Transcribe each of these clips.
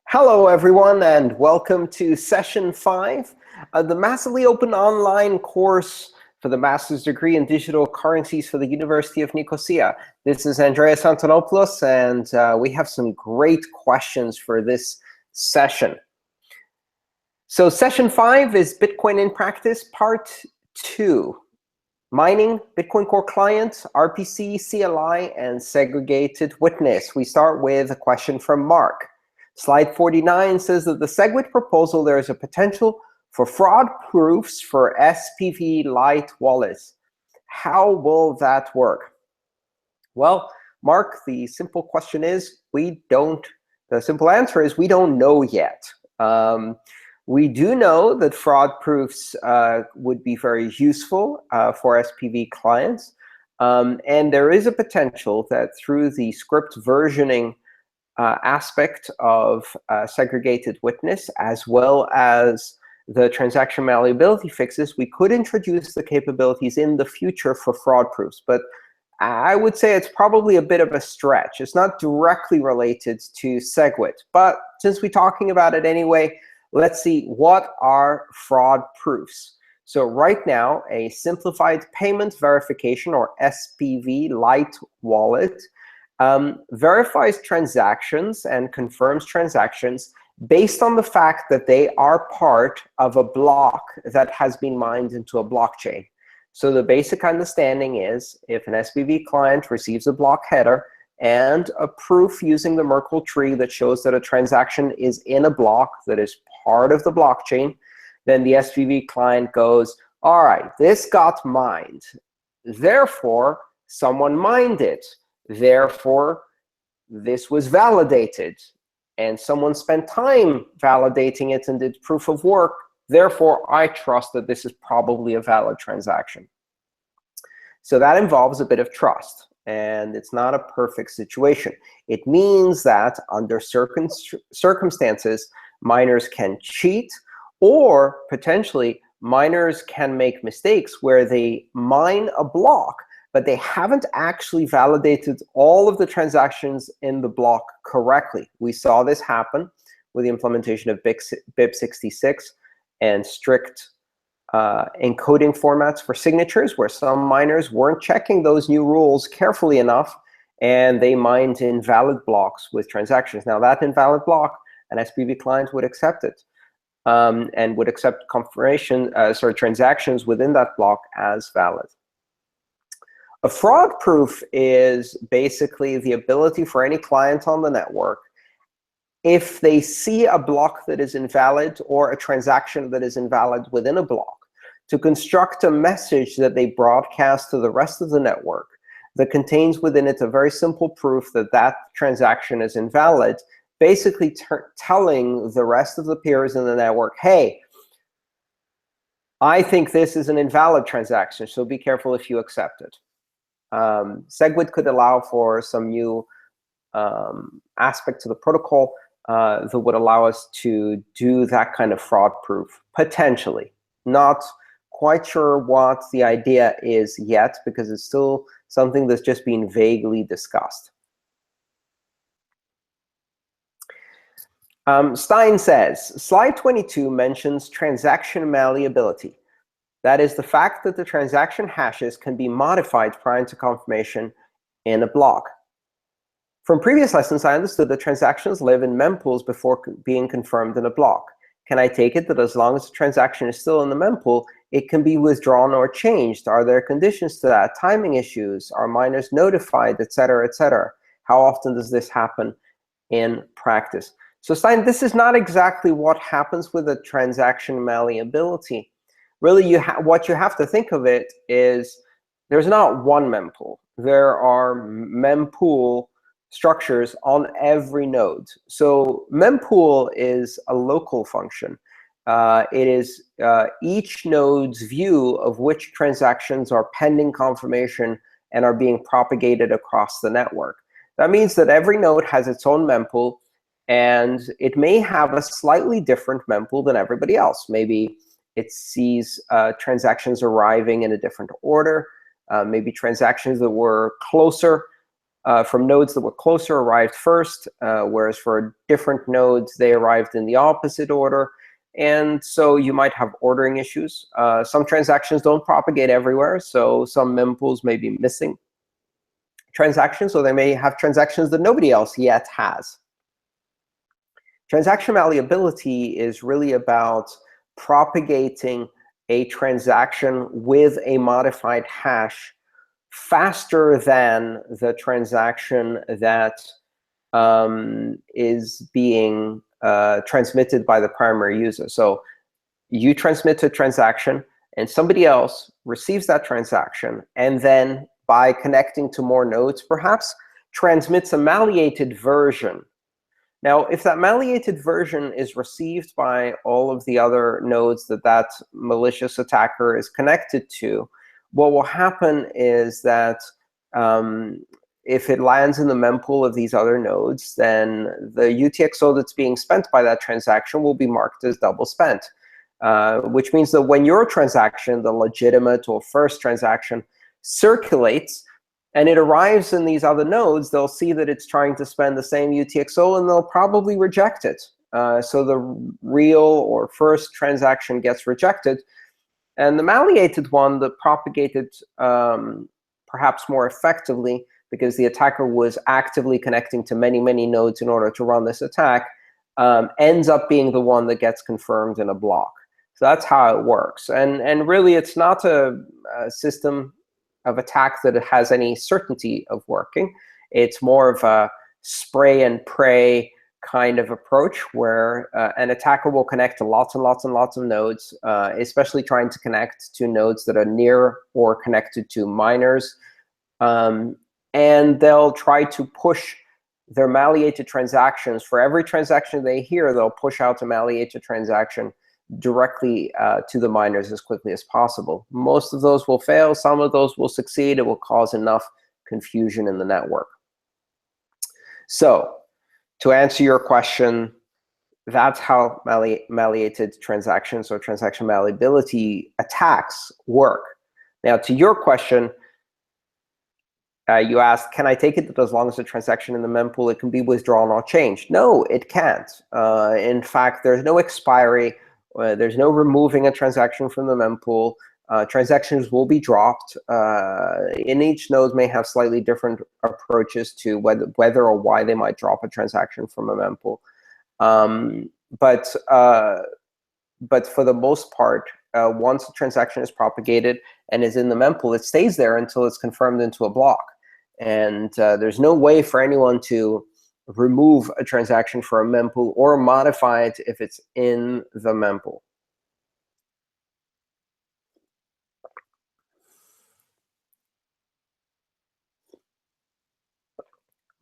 Hello, everyone, and welcome to Session 5, the massively open online course for the Master's Degree in Digital Currencies for the University of Nicosia. This is Andreas Antonopoulos, and we have some great questions for this session. So Session 5 is Bitcoin in Practice, Part 2. Mining, Bitcoin Core Client, RPC, CLI, and Segregated Witness. We start with a question from Mark. Slide 49 says that the SegWit proposal, there is a potential for fraud proofs for SPV light wallets. How will that work? Well, Mark, the simple question is, the simple answer is we don't know yet. We do know that fraud proofs would be very useful for SPV clients. And there is a potential that through the script versioning aspect of segregated witness, as well as the transaction malleability fixes, we could introduce the capabilities in the future for fraud proofs. But I would say it's probably a bit of a stretch. It's not directly related to SegWit. But since we're talking about it anyway, let's see, what are fraud proofs? So right now, a simplified payment verification, or SPV light wallet, verifies transactions and confirms transactions based on the fact that they are part of a block that has been mined into a blockchain. So the basic understanding is, if an SPV client receives a block header and a proof using the Merkle tree that shows that a transaction is in a block that is part of the blockchain, then the SPV client goes, all right, this got mined. Therefore, someone mined it. Therefore, this was validated, and someone spent time validating it and did proof of work. Therefore, I trust that this is probably a valid transaction. So that involves a bit of trust, and it's not a perfect situation. It means that under certain circumstances, miners can cheat, or potentially miners can make mistakes where they mine a block, but they haven't actually validated all of the transactions in the block correctly. We saw this happen with the implementation of BIP66 and strict encoding formats for signatures, where some miners weren't checking those new rules carefully enough, and they mined invalid blocks with transactions. Now, that invalid block, an SPV client would accept it, and would accept transactions within that block as valid. A fraud proof is basically the ability for any client on the network, if they see a block that is invalid or a transaction that is invalid within a block, to construct a message that they broadcast to the rest of the network that contains within it a very simple proof that that transaction is invalid, basically telling the rest of the peers in the network, hey, I think this is an invalid transaction, so be careful if you accept it. SegWit could allow for some new aspect to the protocol that would allow us to do that kind of fraud proof, potentially. Not quite sure what the idea is yet, because it's still something that's just being vaguely discussed. Stein says, slide 22 mentions transaction malleability. That is the fact that the transaction hashes can be modified prior to confirmation in a block. From previous lessons, I understood that transactions live in mempools before being confirmed in a block. Can I take it that as long as the transaction is still in the mempool, it can be withdrawn or changed? Are there conditions to that? Timing issues? Are miners notified, et cetera, et cetera? How often does this happen in practice? So Stein, this is not exactly what happens with a transaction malleability. Really, what you have to think of it is there's not one mempool. There are mempool structures on every node. So mempool is a local function. It is each node's view of which transactions are pending confirmation and are being propagated across the network. That means that every node has its own mempool, and it may have a slightly different mempool than everybody else. Maybe it sees transactions arriving in a different order, maybe transactions that were closer from nodes that were closer arrived first, whereas for different nodes, they arrived in the opposite order. And so you might have ordering issues. Some transactions don't propagate everywhere, so some mempools may be missing transactions, or they may have transactions that nobody else yet has. Transaction malleability is really about propagating a transaction with a modified hash faster than the transaction that is being transmitted by the primary user. So you transmit a transaction, and somebody else receives that transaction, and then by connecting to more nodes, perhaps, transmits a malleated version. Now, if that malleated version is received by all of the other nodes that that malicious attacker is connected to, what will happen is that if it lands in the mempool of these other nodes, then the UTXO that's being spent by that transaction will be marked as double spent, which means that when your transaction, the legitimate or first transaction, circulates, and it arrives in these other nodes, they'll see that it's trying to spend the same UTXO, and they'll probably reject it. So the real or first transaction gets rejected. And the malleated one that propagated perhaps more effectively, because the attacker was actively connecting to many, many nodes in order to run this attack, ends up being the one that gets confirmed in a block. So that's how it works. And really, it's not a system of attack that has any certainty of working. It's more of a spray and pray kind of approach, where an attacker will connect to lots and lots and lots of nodes, especially trying to connect to nodes that are near or connected to miners. And they'll try to push their malleated transactions. For every transaction they hear, they'll push out a malleated transaction directly to the miners as quickly as possible. Most of those will fail. Some of those will succeed. It will cause enough confusion in the network. So to answer your question, that's how malleated transactions or transaction malleability attacks work. Now, to your question, you asked, can I take it that as long as the transaction in the mempool, it can be withdrawn or changed? No, it can't. In fact, there's no expiry. There's no removing a transaction from the mempool. Transactions will be dropped. And each node may have slightly different approaches to whether or why they might drop a transaction from a mempool. But for the most part, once a transaction is propagated and is in the mempool, it stays there until it's confirmed into a block. And there's no way for anyone to remove a transaction from a mempool or modify it if it's in the mempool.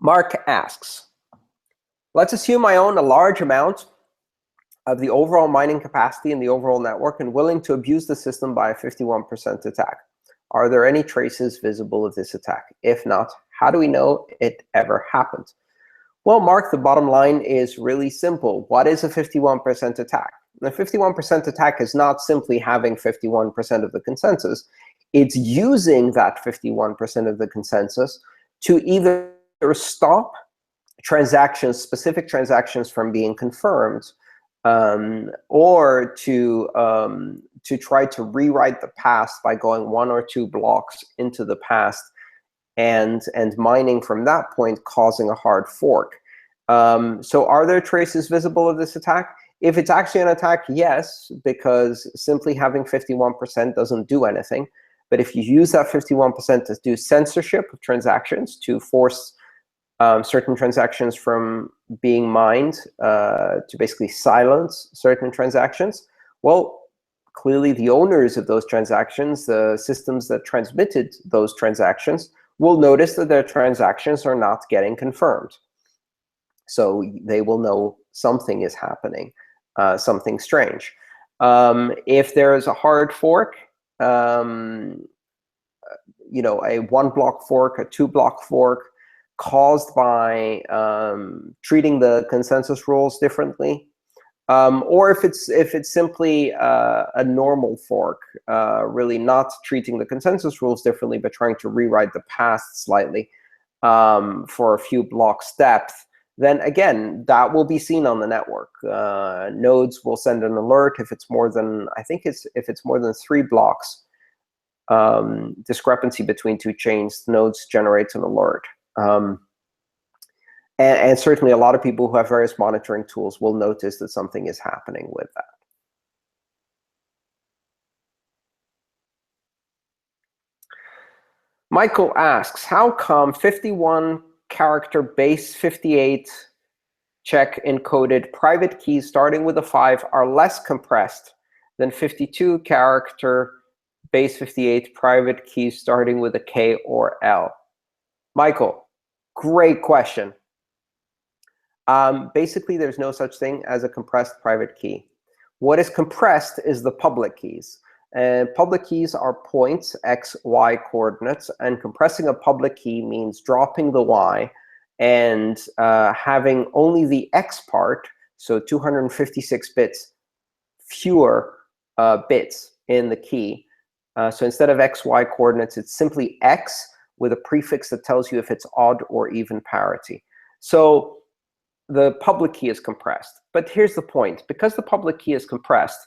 Mark asks, let's assume I own a large amount of the overall mining capacity in the overall network and willing to abuse the system by a 51% attack. Are there any traces visible of this attack? If not, how do we know it ever happened? Well, Mark, the bottom line is really simple. What is a 51% attack? The 51% attack is not simply having 51% of the consensus. It's using that 51% of the consensus to either stop transactions, specific transactions, from being confirmed, or to try to rewrite the past by going 1 or 2 blocks into the past and mining from that point, causing a hard fork. So are there traces visible of this attack? If it's actually an attack, yes, because simply having 51% doesn't do anything. But if you use that 51% to do censorship of transactions, to force certain transactions from being mined, to basically silence certain transactions, well, clearly the owners of those transactions, the systems that transmitted those transactions, will notice that their transactions are not getting confirmed. So they will know something is happening, something strange. If there is a hard fork, a 1-block fork, a 2-block fork, caused by treating the consensus rules differently, or if it's simply a normal fork, really not treating the consensus rules differently, but trying to rewrite the past slightly, for a few blocks depth, then again, that will be seen on the network. Nodes will send an alert if it's more than, I think if it's more than 3 blocks discrepancy between 2 chains, nodes generate an alert. And certainly a lot of people who have various monitoring tools will notice that something is happening with that. Michael asks, how come 51-character base 58 check encoded private keys starting with a 5 are less compressed than 52-character base 58 private keys starting with a K or L? Michael, great question. Basically, there's no such thing as a compressed private key. What is compressed is the public keys. And public keys are points, x, y coordinates. And compressing a public key means dropping the y and having only the x part, so 256 bits, fewer bits in the key. So instead of x, y coordinates, it's simply x with a prefix that tells you if it's odd or even parity. So the public key is compressed. But here's the point. Because the public key is compressed,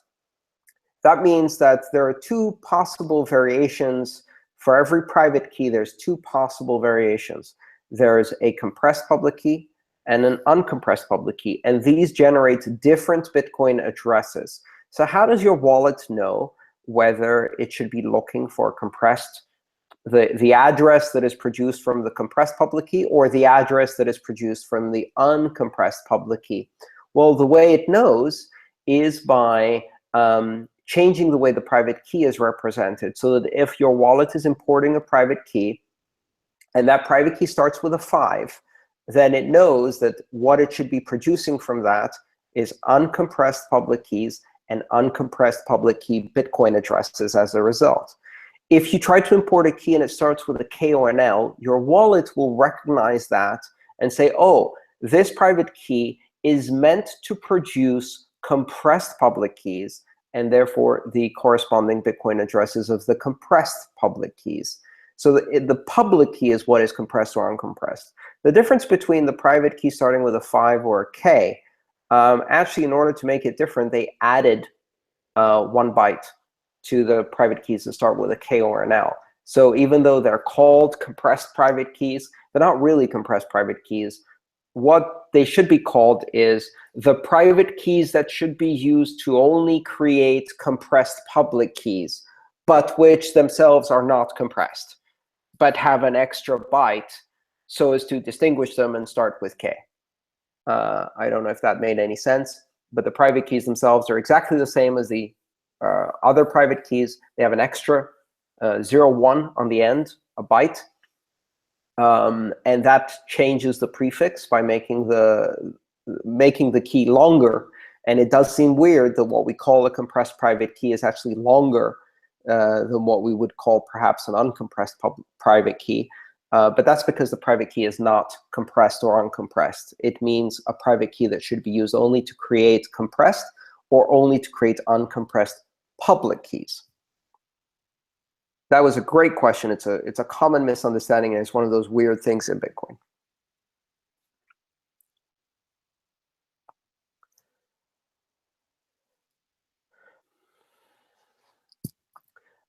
that means that there are 2 possible variations. For every private key, there's 2 possible variations. There's a compressed public key and an uncompressed public key. And these generate different Bitcoin addresses. So how does your wallet know whether it should be looking for compressed, the address that is produced from the compressed public key, or the address that is produced from the uncompressed public key? Well, the way it knows is by changing the way the private key is represented, so that if your wallet is importing a private key, and that private key starts with a 5, then it knows that what it should be producing from that is uncompressed public keys and uncompressed public key Bitcoin addresses as a result. If you try to import a key and it starts with a K or an L, your wallet will recognize that and say, oh, this private key is meant to produce compressed public keys, and therefore the corresponding Bitcoin addresses of the compressed public keys. So the public key is what is compressed or uncompressed. The difference between the private key starting with a 5 or a K, actually, in order to make it different, they added 1 byte to the private keys that start with a K or an L. So even though they're called compressed private keys, they're not really compressed private keys. What they should be called is the private keys that should be used to only create compressed public keys, but which themselves are not compressed, but have an extra byte so as to distinguish them and start with K. I don't know if that made any sense, but the private keys themselves are exactly the same as the other private keys. They have an extra 01 on the end, a byte. And that changes the prefix by making the key longer. And it does seem weird that what we call a compressed private key is actually longer than what we would call perhaps an uncompressed private key. But that's because the private key is not compressed or uncompressed. It means a private key that should be used only to create compressed or only to create uncompressed public keys. That was a great question. It's a common misunderstanding, and it's one of those weird things in Bitcoin.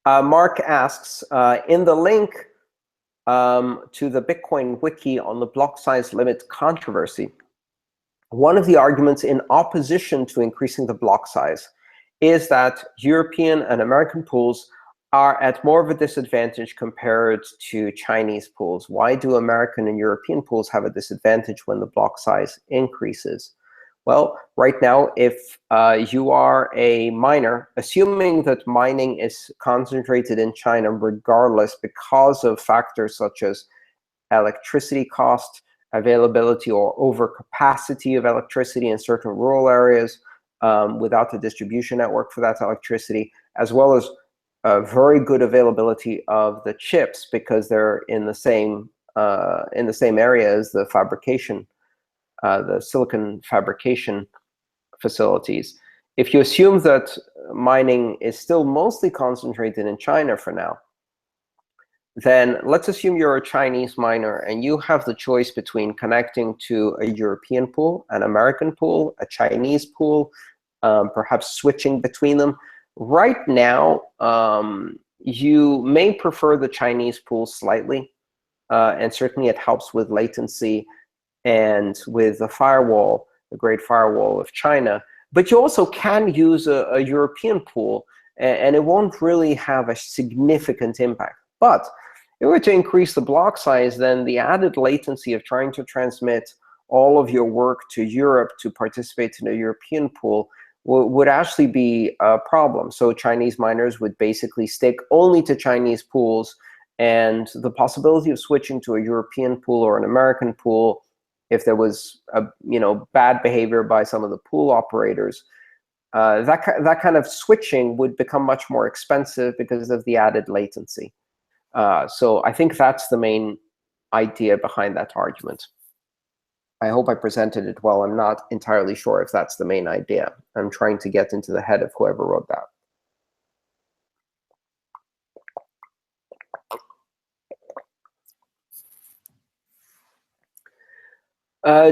Mark asks, in the link to the Bitcoin wiki on the block size limit controversy, one of the arguments in opposition to increasing the block size is that European and American pools are at more of a disadvantage compared to Chinese pools. Why do American and European pools have a disadvantage when the block size increases? Well, right now, if you are a miner, assuming that mining is concentrated in China regardless because of factors such as electricity cost, availability or overcapacity of electricity in certain rural areas without a distribution network for that electricity, as well as very good availability of the chips because they're in the same area as the fabrication, the silicon fabrication facilities. If you assume that mining is still mostly concentrated in China for now, then let's assume you're a Chinese miner and you have the choice between connecting to a European pool, an American pool, a Chinese pool, perhaps switching between them. Right now, you may prefer the Chinese pool slightly, and certainly it helps with latency and with the firewall, the Great Firewall of China. But you also can use a European pool, and it won't really have a significant impact. But if we were to increase the block size, then the added latency of trying to transmit all of your work to Europe to participate in a European pool would actually be a problem. So Chinese miners would basically stick only to Chinese pools, and the possibility of switching to a European pool or an American pool, if there was bad behavior by some of the pool operators, that kind of switching would become much more expensive because of the added latency. So I think that's the main idea behind that argument. I hope I presented it well. I'm not entirely sure if that's the main idea. I'm trying to get into the head of whoever wrote that.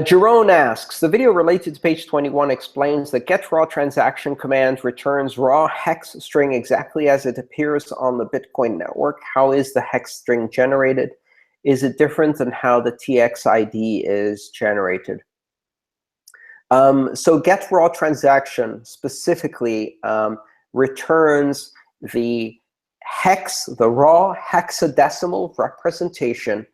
Jerome asks, the video related to page 21 explains that get raw transaction command returns raw hex string exactly as it appears on the Bitcoin network. How is the hex string generated? Is it different than how the TXID is generated? So get raw transaction specifically returns the raw hexadecimal representation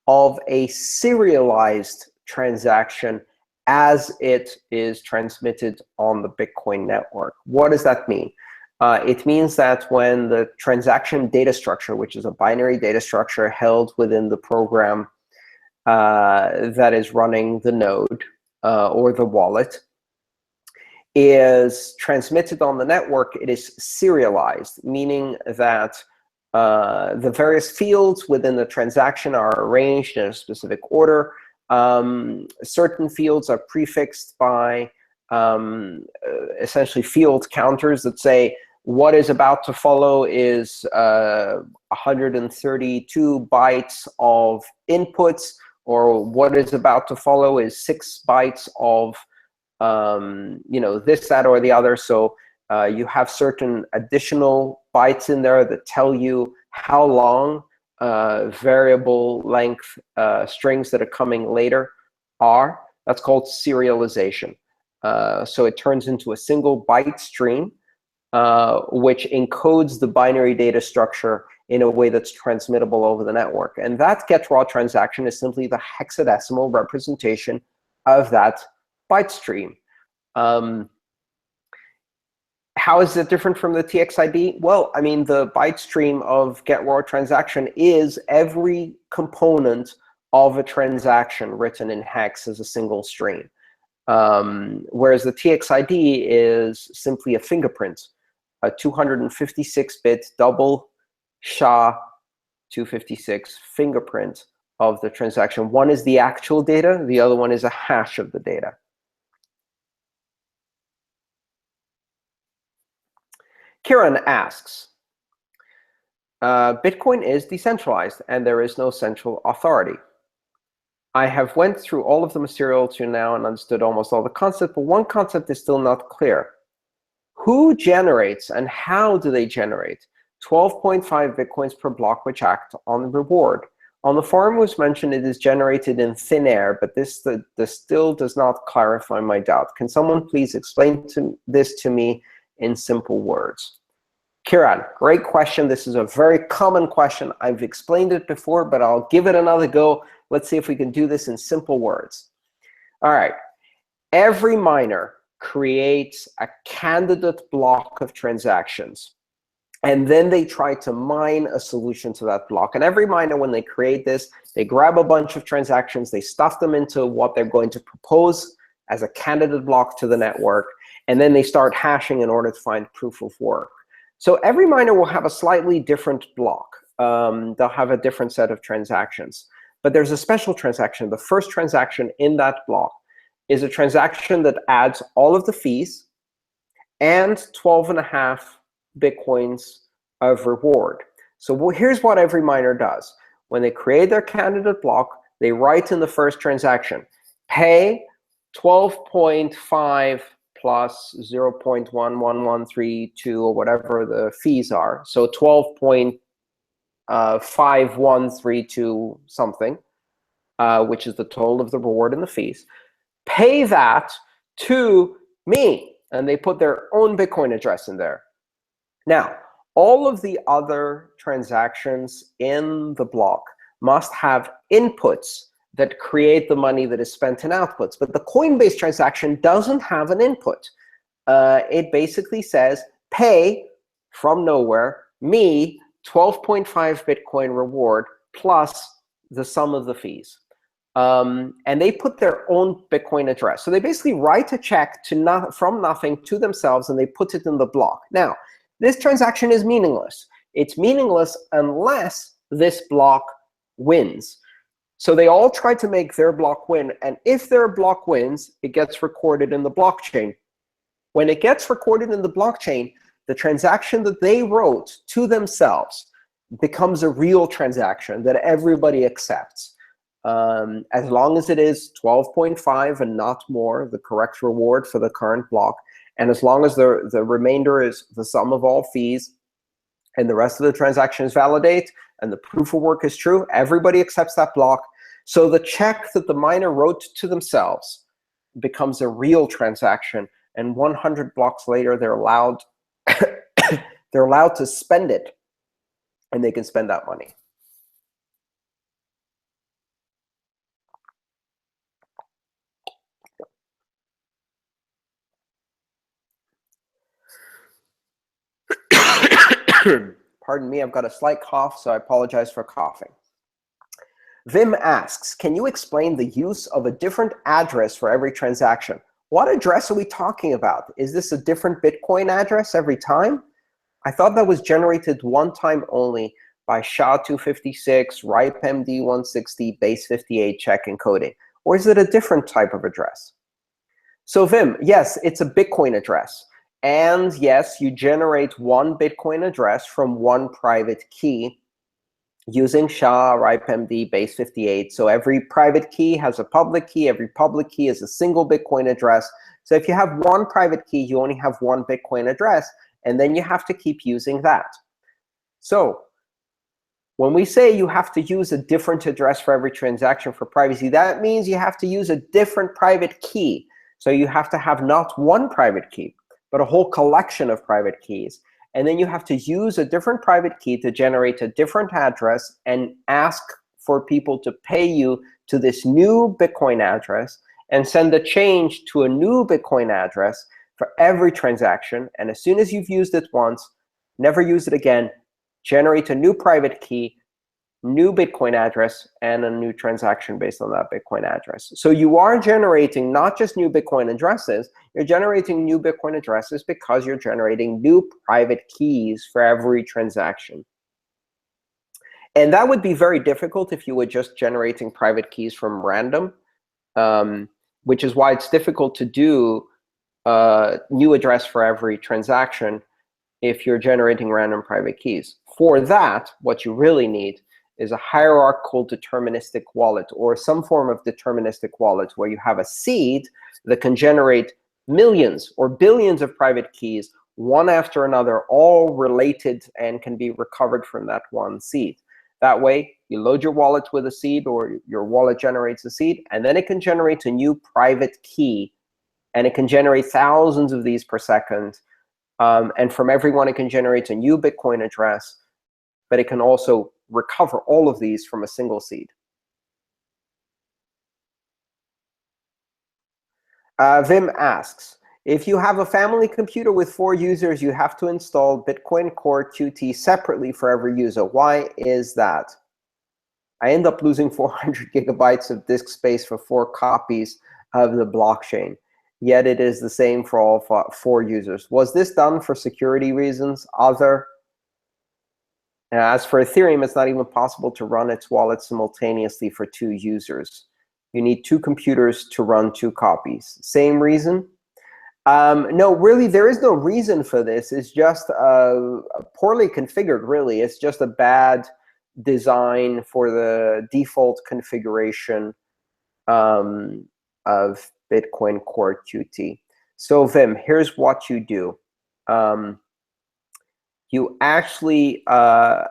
of a serialized transaction as it is transmitted on the Bitcoin network. What does that mean? It means that when the transaction data structure, which is a binary data structure held within the program that is running the node or the wallet, is transmitted on the network, it is serialized, meaning that the various fields within the transaction are arranged in a specific order. Certain fields are prefixed by essentially field counters that say what is about to follow is 132 bytes of inputs, or what is about to follow is 6 bytes of this, that, or the other. So you have certain additional bytes in there that tell you how long variable length strings that are coming later are. That's called serialization. So it turns into a single byte stream, which encodes the binary data structure in a way that's transmittable over the network. And that get raw transaction is simply the hexadecimal representation of that byte stream. How is it different from the TXID? Well, I mean, the byte stream of get raw transaction is every component of a transaction written in hex as a single stream. Whereas the TXID is simply a fingerprint, a 256-bit double SHA-256 fingerprint of the transaction. One is the actual data, the other one is a hash of the data. Kiran asks, Bitcoin is decentralized and there is no central authority. I have went through all of the material to now and understood almost all the concepts, but one concept is still not clear. Who generates and how do they generate 12.5 Bitcoins per block which act on reward? On the forum was mentioned it is generated in thin air, but this still does not clarify my doubt. Can someone please explain this to me in simple words? Kiran, great question. This is a very common question. I've explained it before, but I'll give it another go. Let's see if we can do this in simple words. All right. Every miner creates a candidate block of transactions, and then they try to mine a solution to that block. And every miner, when they create this, they grab a bunch of transactions, they stuff them into what they're going to propose as a candidate block to the network, and then they start hashing in order to find proof of work. So every miner will have a slightly different block. They'll have a different set of transactions. But there's a special transaction. The first transaction in that block is a transaction that adds all of the fees and 12.5 Bitcoins of reward. So here's what every miner does. When they create their candidate block, they write in the first transaction, pay 12.5 plus 0.11132 or whatever the fees are. So 12.5132 something, which is the total of the reward and the fees. Pay that to me. And they put their own Bitcoin address in there. Now, all of the other transactions in the block must have inputs that create the money that is spent in outputs. But the Coinbase transaction doesn't have an input. It basically says, pay from nowhere, me 12.5 Bitcoin reward plus the sum of the fees. And they put their own Bitcoin address. So they basically write a check to from nothing to themselves, and they put it in the block. Now, this transaction is meaningless. It's meaningless unless this block wins. So they all try to make their block win. And if their block wins, it gets recorded in the blockchain. When it gets recorded in the blockchain, the transaction that they wrote to themselves becomes a real transaction that everybody accepts. As long as it is 12.5 and not more, the correct reward for the current block, and as long as the remainder is the sum of all fees, and the rest of the transactions validate, and the proof of work is true, everybody accepts that block. So the check that the miner wrote to themselves becomes a real transaction, and 100 blocks later, they're allowed they're allowed to spend it, and they can spend that money. Pardon me, I've got a slight cough, so I apologize for coughing. Vim asks, can you explain the use of a different address for every transaction? What address are we talking about? Is this a different Bitcoin address every time? I thought that was generated one time only by SHA-256, RIPE-MD-160, base58 check encoding. Or is it a different type of address? So Vim, yes, it's a Bitcoin address. And yes, you generate one Bitcoin address from one private key using SHA, RIPE-MD, base58. So every private key has a public key. Every public key is a single Bitcoin address. So if you have one private key, you only have one Bitcoin address, and then you have to keep using that. So when we say you have to use a different address for every transaction for privacy, that means you have to use a different private key. So you have to have not one private key, but a whole collection of private keys. And then you have to use a different private key to generate a different address and ask for people to pay you to this new Bitcoin address and send a change to a new Bitcoin address for every transaction. And as soon as you've used it once, never use it again, generate a new private key, new Bitcoin address, and a new transaction based on that Bitcoin address. So you are generating not just new Bitcoin addresses, you're generating new Bitcoin addresses because you're generating new private keys for every transaction. And that would be very difficult if you were just generating private keys from random, which is why it's difficult to do a new address for every transaction if you're generating random private keys. For that, what you really need is a hierarchical deterministic wallet, or some form of deterministic wallet where you have a seed that can generate millions or billions of private keys, one after another, all related and can be recovered from that one seed. That way, you load your wallet with a seed, or your wallet generates a seed, and then it can generate a new private key, and it can generate thousands of these per second. And from every one, it can generate a new Bitcoin address, but it can also recover all of these from a single seed. Vim asks, if you have a family computer with 4 users, you have to install Bitcoin Core Qt separately for every user. Why is that? I end up losing 400 gigabytes of disk space for 4 copies of the blockchain, yet it is the same for all 4 users. Was this done for security reasons? As for Ethereum, it's not even possible to run its wallet simultaneously for 2 users. You need 2 computers to run 2 copies. Same reason. No, really, there is no reason for this. It's just poorly configured, really. It's just a bad design for the default configuration of Bitcoin Core Qt. So Vim, here's what you do. You actually, I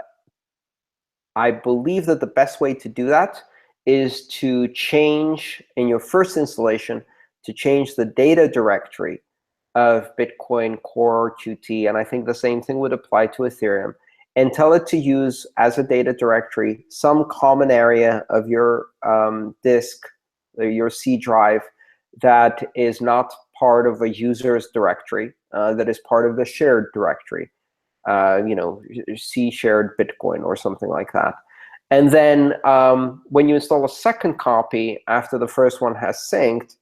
believe that the best way to do that is to change, in your first installation, to change the data directory of Bitcoin Core Qt, and I think the same thing would apply to Ethereum, and tell it to use as a data directory some common area of your disk, your C drive, that is not part of a user's directory, that is part of the shared directory. C shared Bitcoin or something like that. And then when you install a second copy after the first one has synced,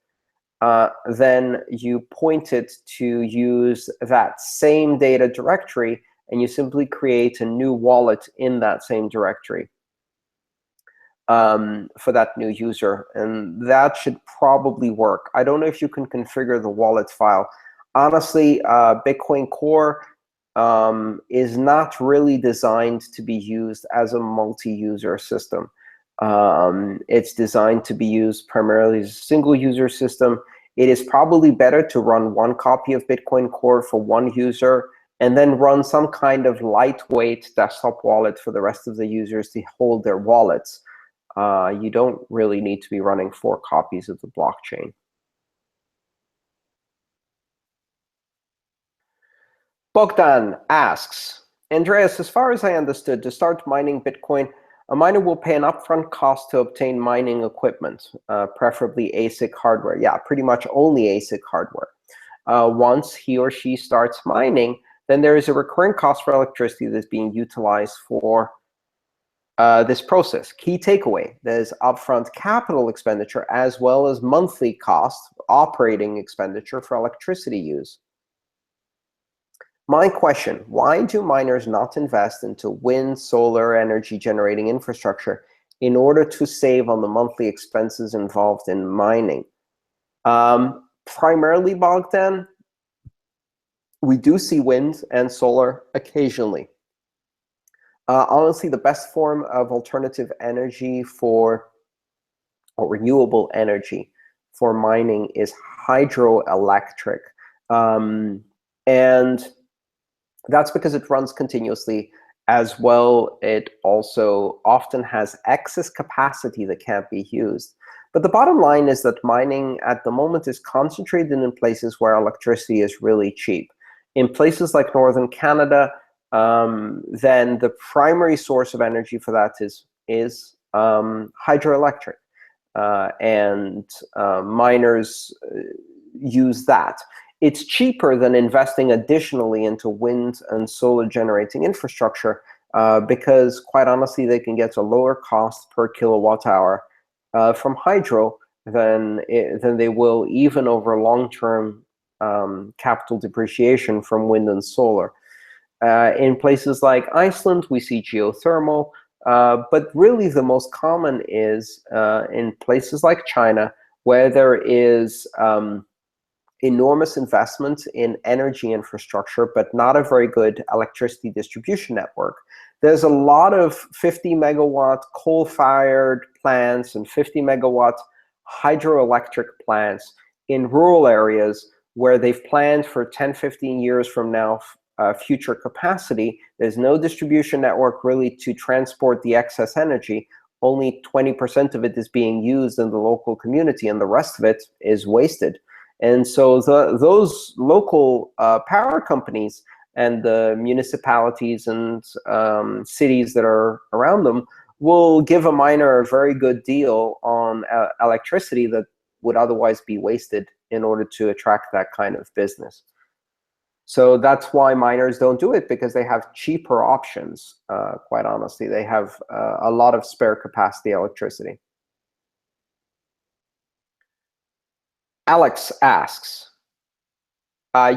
then you point it to use that same data directory, and you simply create a new wallet in that same directory for that new user. And that should probably work. I don't know if you can configure the wallet file. Honestly, Bitcoin Core is not really designed to be used as a multi-user system. It's designed to be used primarily as a single-user system. It is probably better to run one copy of Bitcoin Core for one user, and then run some kind of lightweight desktop wallet for the rest of the users to hold their wallets. You don't really need to be running 4 copies of the blockchain. Bogdan asks, Andreas, as far as I understood, to start mining Bitcoin, a miner will pay an upfront cost to obtain mining equipment, preferably ASIC hardware. Yeah, pretty much only ASIC hardware. Once he or she starts mining, then there is a recurring cost for electricity that's being utilized for this process. Key takeaway, there's upfront capital expenditure as well as monthly cost, operating expenditure for electricity use. My question, why do miners not invest into wind, solar energy generating infrastructure in order to save on the monthly expenses involved in mining? Primarily, Bogdan, we do see wind and solar occasionally. Honestly, the best form of alternative energy or renewable energy for mining is hydroelectric. And that's because it runs continuously. As well, it also often has excess capacity that can't be used. But the bottom line is that mining at the moment is concentrated in places where electricity is really cheap. In places like northern Canada, then the primary source of energy for that is hydroelectric. And miners use that. It's cheaper than investing additionally into wind and solar generating infrastructure because, quite honestly, they can get a lower cost per kilowatt hour from hydro than they will even over long-term capital depreciation from wind and solar. In places like Iceland, we see geothermal, but really the most common is in places like China, where there is enormous investment in energy infrastructure, but not a very good electricity distribution network. There's a lot of 50 megawatt coal-fired plants and 50 megawatt hydroelectric plants in rural areas where they've planned for 10, 15 years from now future capacity. There's no distribution network really to transport the excess energy. Only 20% of it is being used in the local community, and the rest of it is wasted. And so those local power companies and the municipalities and cities that are around them will give a miner a very good deal on electricity that would otherwise be wasted in order to attract that kind of business. So that's why miners don't do it, because they have cheaper options, quite honestly. They have a lot of spare capacity electricity. Alex asks,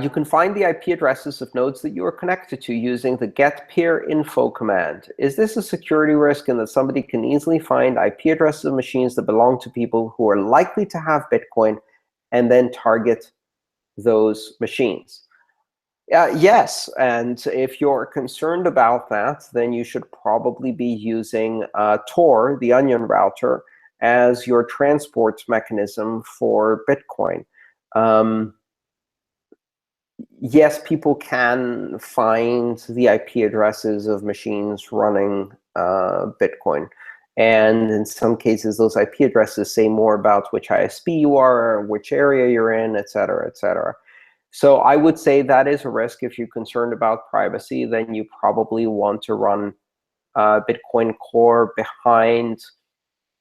you can find the IP addresses of nodes that you are connected to using the get peer info command. Is this a security risk in that somebody can easily find IP addresses of machines that belong to people who are likely to have Bitcoin and then target those machines. Yes, and if you're concerned about that, then you should probably be using Tor, the onion router, as your transport mechanism for Bitcoin. Yes, people can find the IP addresses of machines running Bitcoin. And in some cases, those IP addresses say more about which ISP you are, which area you're in, et cetera, et cetera. So I would say that is a risk. If you're concerned about privacy, then you probably want to run Bitcoin Core behind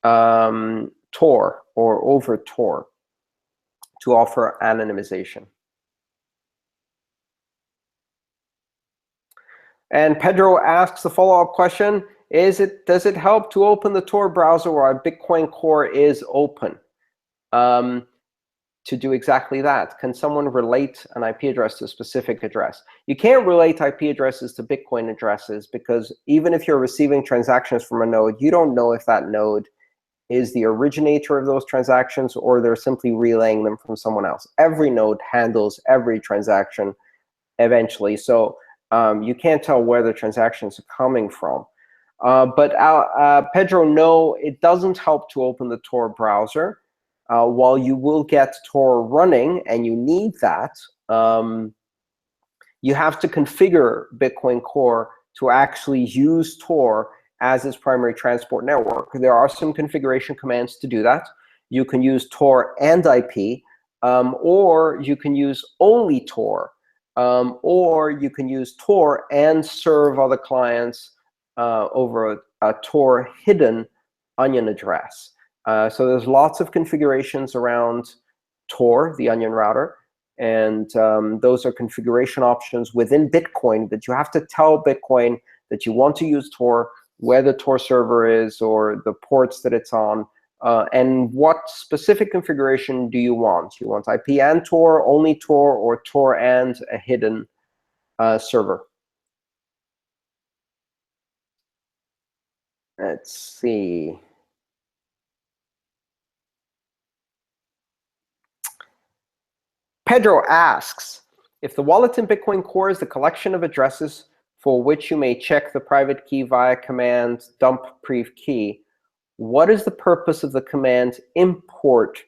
Tor or over Tor to offer anonymization. And Pedro asks the follow-up question, does it help to open the Tor browser where our Bitcoin Core is open? To do exactly that. Can someone relate an IP address to a specific address? You can't relate IP addresses to Bitcoin addresses because even if you're receiving transactions from a node, you don't know if that node is the originator of those transactions or they're simply relaying them from someone else. Every node handles every transaction eventually. So you can't tell where the transactions are coming from. But Pedro, no, it doesn't help to open the Tor browser. While you will get Tor running, and you need that, you have to configure Bitcoin Core to actually use Tor as its primary transport network. There are some configuration commands to do that. You can use Tor and IP, or you can use only Tor, or you can use Tor and serve other clients over a Tor hidden onion address. So there's lots of configurations around Tor, the onion router, and those are configuration options within Bitcoin that you have to tell Bitcoin that you want to use Tor, where the Tor server is, or the ports that it's on, and what specific configuration do you want? You want IP and Tor, only Tor, or Tor and a hidden server? Let's see. Pedro asks, if the wallet in Bitcoin Core is the collection of addresses for which you may check the private key via command dump priv key, what is the purpose of the command import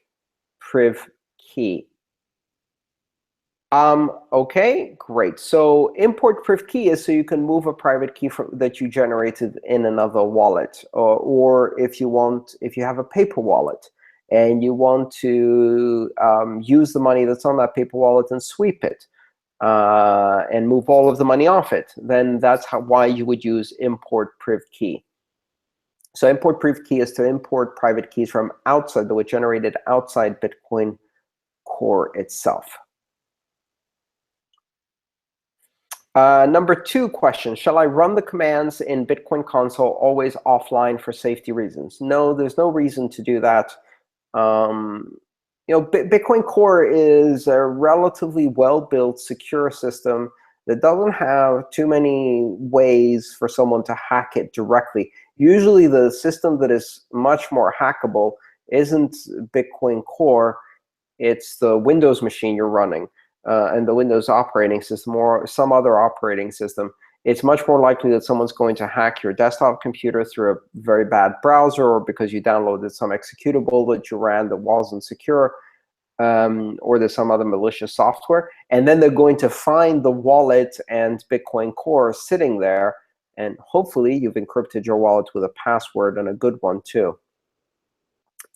priv key? Okay, great. So import priv key is so you can move a private key that you generated in another wallet, or if you have a paper wallet and you want to use the money that's on that paper wallet and sweep it and move all of the money off it, then that's why you would use import priv key. So import priv key is to import private keys from outside that were generated outside Bitcoin Core itself. Number 2 question, shall I run the commands in Bitcoin console always offline for safety reasons? No, there's no reason to do that. Bitcoin Core is a relatively well-built, secure system that doesn't have too many ways for someone to hack it directly. Usually the system that is much more hackable isn't Bitcoin Core, it's the Windows machine you're running. And the Windows operating system or some other operating system. It's much more likely that someone's going to hack your desktop computer through a very bad browser or because you downloaded some executable that you ran that wasn't secure, or there's some other malicious software. And then they're going to find the wallet and Bitcoin Core sitting there. And hopefully you've encrypted your wallet with a password and a good one too.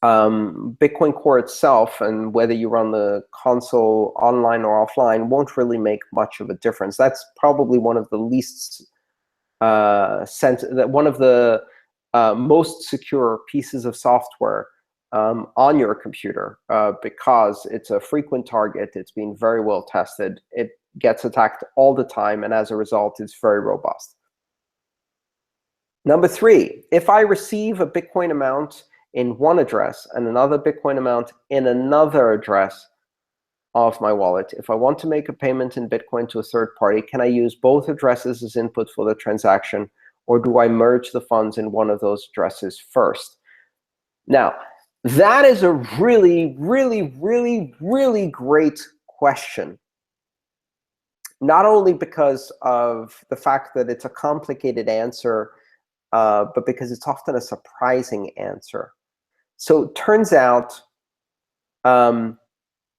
Bitcoin Core itself, and whether you run the console online or offline, won't really make much of a difference. That's probably one of the least one of the most secure pieces of software on your computer because it's a frequent target. It's been very well tested. It gets attacked all the time, and as a result, it's very robust. Number 3, if I receive a Bitcoin amount in one address and another Bitcoin amount in another address of my wallet, if I want to make a payment in Bitcoin to a third party, can I use both addresses as input for the transaction, or do I merge the funds in one of those addresses first? Now, that is a really, really, really, really great question. Not only because of the fact that it's a complicated answer, but because it's often a surprising answer. So it turns out,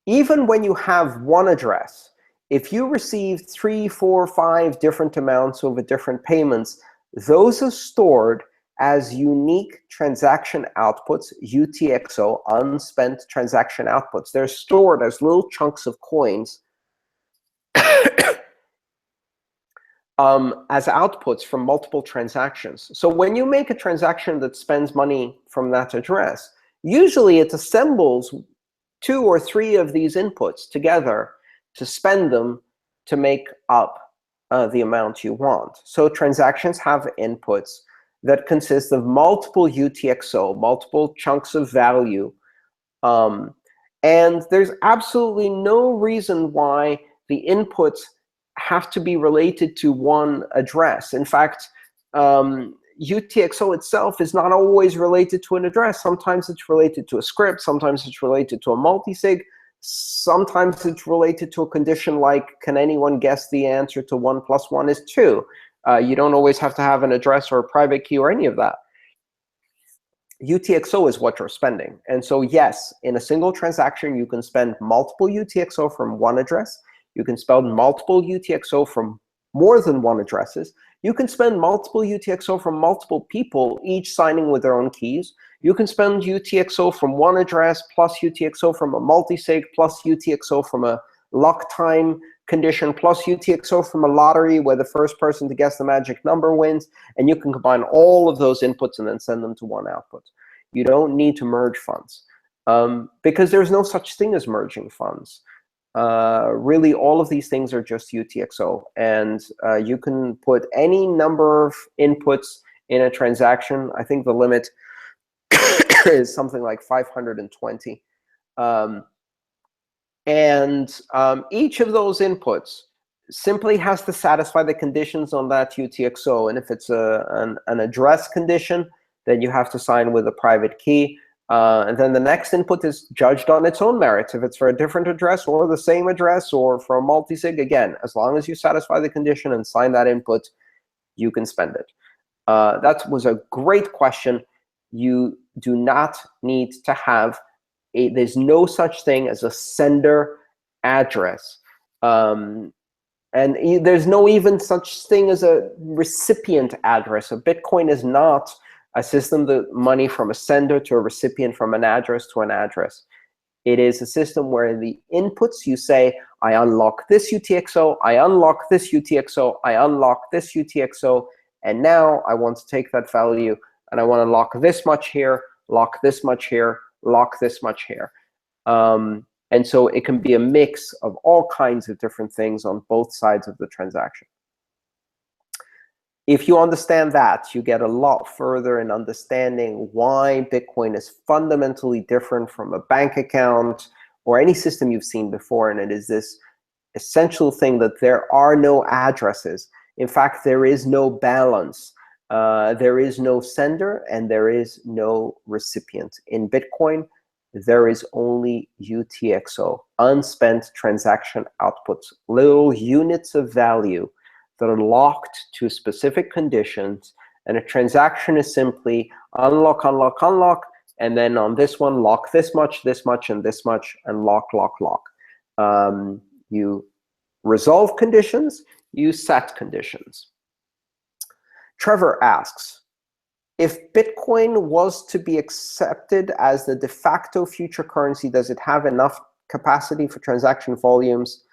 even when you have one address, if you receive 3, 4, 5 different amounts over different payments, those are stored as unique transaction outputs, UTXO, unspent transaction outputs. They're stored as little chunks of coins as outputs from multiple transactions. So when you make a transaction that spends money from that address, usually it assembles 2 or 3 of these inputs together to spend them to make up the amount you want. So transactions have inputs that consist of multiple UTXO, multiple chunks of value. And there's absolutely no reason why the inputs have to be related to one address. In fact, UTXO itself is not always related to an address. Sometimes it's related to a script. Sometimes it's related to a multisig. Sometimes it's related to a condition like, can anyone guess the answer to 1 + 1 is 2? You don't always have to have an address or a private key or any of that. UTXO is what you're spending. And so yes, in a single transaction, you can spend multiple UTXO from one address. You can spend multiple UTXO from more than one addresses. You can spend multiple UTXO from multiple people, each signing with their own keys. You can spend UTXO from one address plus UTXO from a multisig plus UTXO from a lock time condition plus UTXO from a lottery where the first person to guess the magic number wins. And you can combine all of those inputs and then send them to one output. You don't need to merge funds because there's no such thing as merging funds. Really, all of these things are just UTXO. And you can put any number of inputs in a transaction. I think the limit is something like 520. Each of those inputs simply has to satisfy the conditions on that UTXO. And if it's an address condition, then you have to sign with a private key. And then the next input is judged on its own merits. If it's for a different address or the same address or for a multisig, again, as long as you satisfy the condition and sign that input, you can spend it. That was a great question. You do not need to have there's no such thing as a sender address. And there's no even such thing as a recipient address. A Bitcoin is not a system that money from a sender to a recipient from an address to an address. It is a system where the inputs you say, I unlock this UTXO, I unlock this UTXO, I unlock this UTXO, and now I want to take that value and I want to lock this much here, lock this much here, lock this much here. And so it can be a mix of all kinds of different things on both sides of the transaction. If you understand that, you get a lot further in understanding why Bitcoin is fundamentally different from a bank account or any system you've seen before. And it is this essential thing that there are no addresses. In fact, there is no balance. There is no sender and there is no recipient. In Bitcoin, there is only UTXO, unspent transaction outputs, little units of value that are locked to specific conditions. And a transaction is simply unlock, unlock, unlock, and then on this one, lock this much, and this much, and lock, lock, lock. You resolve conditions, you set conditions. Trevor asks, if Bitcoin was to be accepted as the de facto future currency, does it have enough capacity for transaction volumes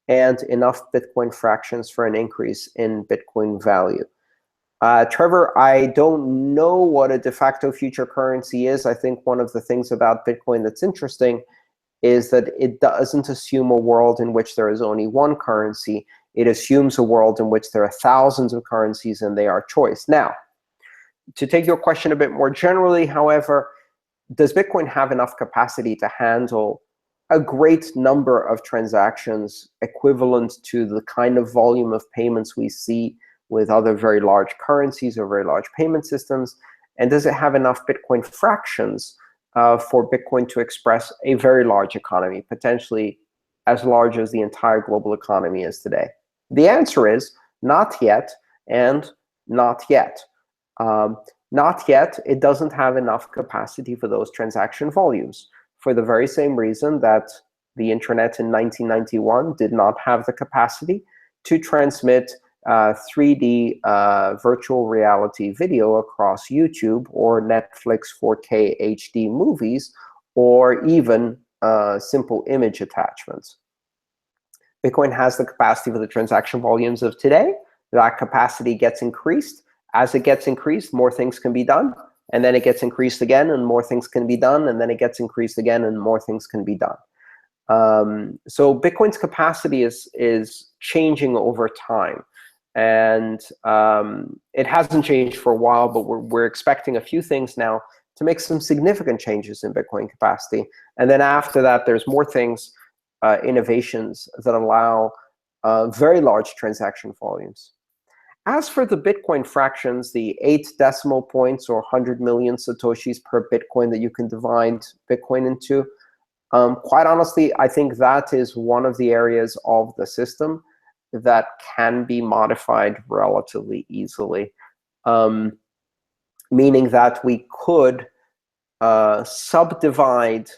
and enough Bitcoin fractions for an increase in Bitcoin value? Trevor, I don't know what a de facto future currency is. I think one of the things about Bitcoin that's interesting is that it doesn't assume a world in which there is only one currency. It assumes a world in which there are thousands of currencies and they are choice. Now, to take your question a bit more generally, however, does Bitcoin have enough capacity to handle a great number of transactions equivalent to the kind of volume of payments we see with other very large currencies or very large payment systems? And does it have enough Bitcoin fractions for Bitcoin to express a very large economy, potentially as large as the entire global economy is today? The answer is not yet and not yet. Not yet, it doesn't have enough capacity for those transaction volumes, for the very same reason that the internet in 1991 did not have the capacity to transmit 3D virtual reality video across YouTube or Netflix 4K HD movies, or even simple image attachments. Bitcoin has the capacity for the transaction volumes of today. That capacity gets increased. As it gets increased, more things can be done. And then it gets increased again, and more things can be done. And then it gets increased again, and more things can be done. So Bitcoin's capacity is changing over time. And it hasn't changed for a while, but we're expecting a few things now to make some significant changes in Bitcoin capacity. And then after that, there's more things, innovations that allow very large transaction volumes. As for the Bitcoin fractions, the 8 decimal points or 100 million Satoshis per Bitcoin that you can divide Bitcoin into, quite honestly, I think that is one of the areas of the system that can be modified relatively easily, meaning that we could subdivide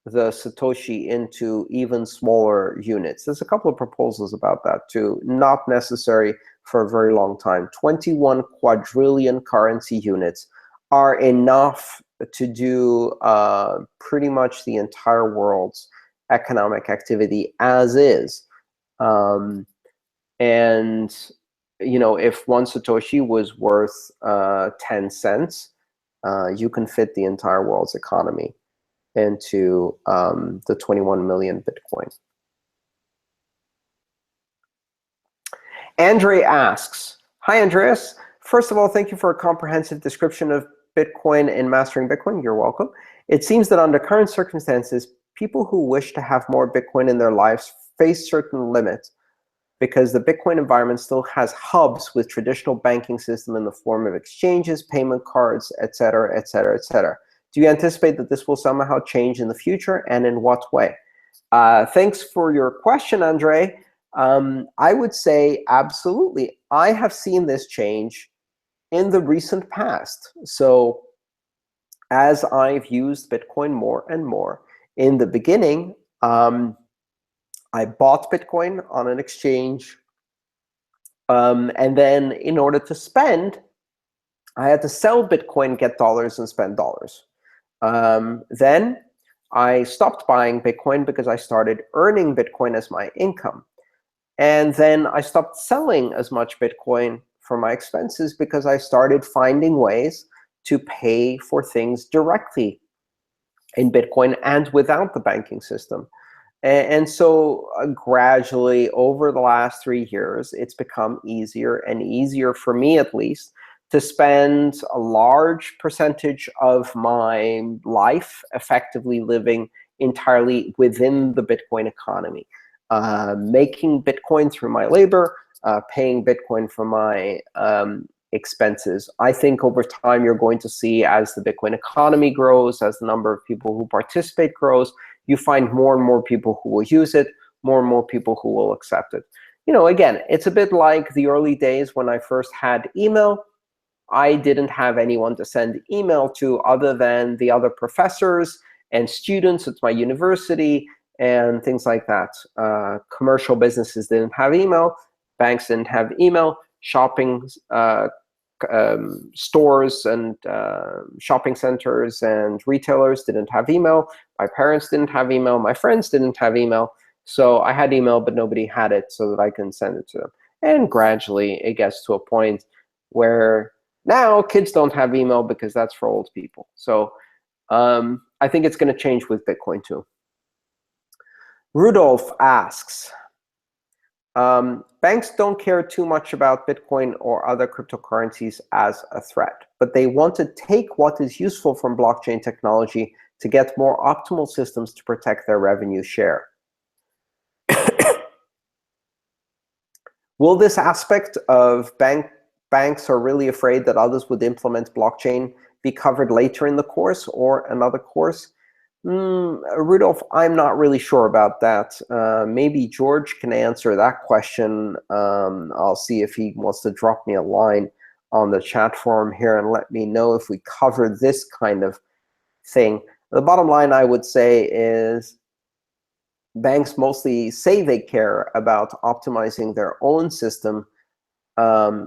the Satoshi into even smaller units. There's a couple of proposals about that too, not necessary for a very long time. 21 quadrillion currency units are enough to do pretty much the entire world's economic activity as is. And if one Satoshi was worth 10 cents, you can fit the entire world's economy into the 21 million Bitcoin. Andre asks, hi, Andreas. First of all, thank you for a comprehensive description of Bitcoin and Mastering Bitcoin. You're welcome. It seems that under current circumstances, people who wish to have more Bitcoin in their lives face certain limits because the Bitcoin environment still has hubs with traditional banking system in the form of exchanges, payment cards, et cetera, et cetera, et cetera. Do you anticipate that this will somehow change in the future, and in what way? Thanks for your question, Andre. I would say absolutely. I have seen this change in the recent past. So as I've used Bitcoin more and more, in the beginning, I bought Bitcoin on an exchange. And then in order to spend, I had to sell Bitcoin, get dollars, and spend dollars. Then I stopped buying Bitcoin because I started earning Bitcoin as my income. And then I stopped selling as much Bitcoin for my expenses because I started finding ways to pay for things directly in Bitcoin and without the banking system. And so gradually, over the last 3 years, it's become easier and easier, for me at least, to spend a large percentage of my life effectively living entirely within the Bitcoin economy. Making Bitcoin through my labor, paying Bitcoin for my expenses. I think over time you're going to see, as the Bitcoin economy grows, as the number of people who participate grows, you find more and more people who will use it, more and more people who will accept it. Again, it's a bit like the early days when I first had email. I didn't have anyone to send email to other than the other professors and students at my university and things like that. Commercial businesses didn't have email. Banks didn't have email. Shopping stores and shopping centers and retailers didn't have email. My parents didn't have email. My friends didn't have email. So I had email, but nobody had it so that I can send it to them. And gradually, it gets to a point where now kids don't have email because that's for old people. So I think it's going to change with Bitcoin too. Rudolph asks, banks don't care too much about Bitcoin or other cryptocurrencies as a threat, but they want to take what is useful from blockchain technology to get more optimal systems to protect their revenue share. Will this aspect of banks are really afraid that others would implement blockchain be covered later in the course or another course? Rudolph, I'm not really sure about that. Maybe George can answer that question. I'll see if he wants to drop me a line on the chat forum here and let me know if we covered this kind of thing. The bottom line, I would say, is banks mostly say they care about optimizing their own system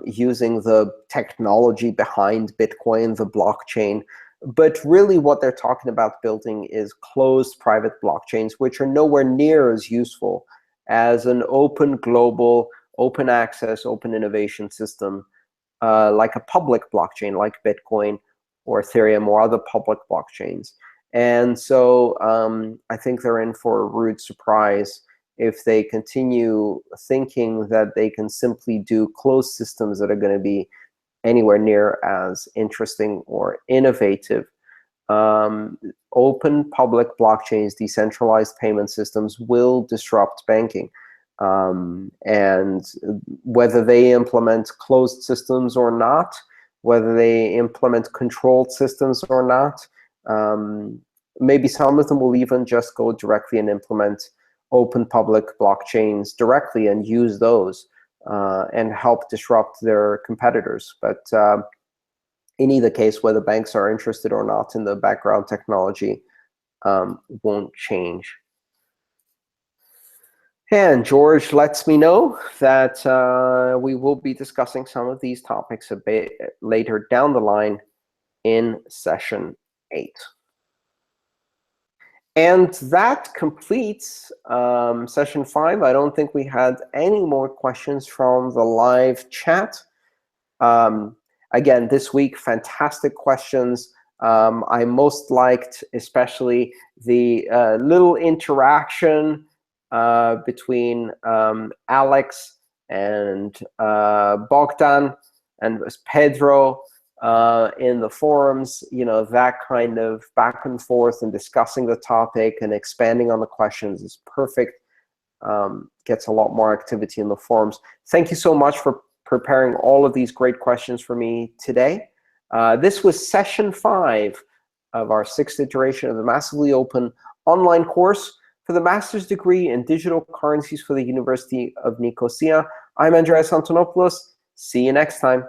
using the technology behind Bitcoin, the blockchain. But really what they're talking about building is closed private blockchains, which are nowhere near as useful as an open global, open access, open innovation system like a public blockchain like Bitcoin or Ethereum or other public blockchains. And so I think they're in for a rude surprise if they continue thinking that they can simply do closed systems that are going to be anywhere near as interesting or innovative. Open public blockchains, decentralized payment systems will disrupt banking. And whether they implement closed systems or not, whether they implement controlled systems or not, maybe some of them will even just go directly and implement open public blockchains directly and use those and help disrupt their competitors. But in either case, whether banks are interested or not in the background technology won't change. And George lets me know that we will be discussing some of these topics a bit later down the line in session 8. And that completes session 5. I don't think we had any more questions from the live chat. Again, this week, fantastic questions. I most liked especially the little interaction between Alex and Bogdan and Pedro in the forums. You know, that kind of back and forth and discussing the topic and expanding on the questions is perfect. Gets a lot more activity in the forums. Thank you so much for preparing all of these great questions for me today. This was session 5 of our 6th iteration of the massively open online course for the master's degree in digital currencies for the University of Nicosia. I'm Andreas Antonopoulos. See you next time.